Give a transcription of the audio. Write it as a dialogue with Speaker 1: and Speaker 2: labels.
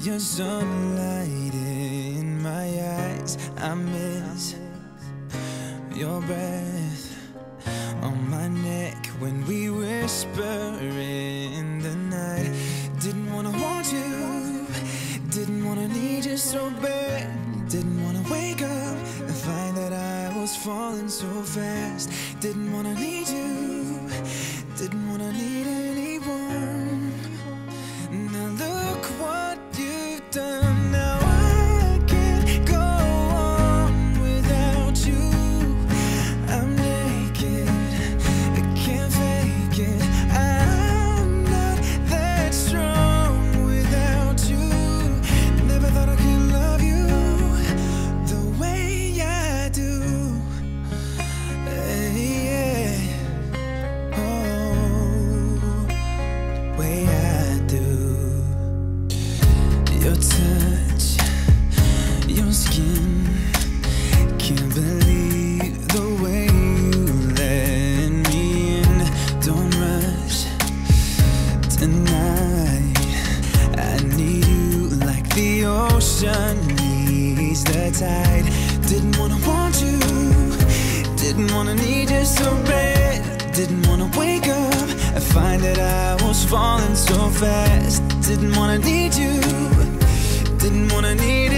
Speaker 1: Your sunlight in my eyes, I miss your breath on my neck when we whisper in the night. Didn't wanna want you, didn't wanna need you so bad. Didn't wanna wake up and find that I was falling so fast. Didn't wanna need you, didn't wanna need anyone. Now look what you've done. Now I can't go on without you. I'm naked, I can't fake it. I'm not that strong without you. Never thought I could love you the way I do. Yeah. Oh, way I do. Your touch, your skin, can't believe the way you let me in. Don't rush tonight, I need you like the ocean needs the tide. Didn't wanna want you, didn't wanna need you so bad. Didn't wanna wake up and find that I was falling so fast. Didn't wanna need you, didn't wanna need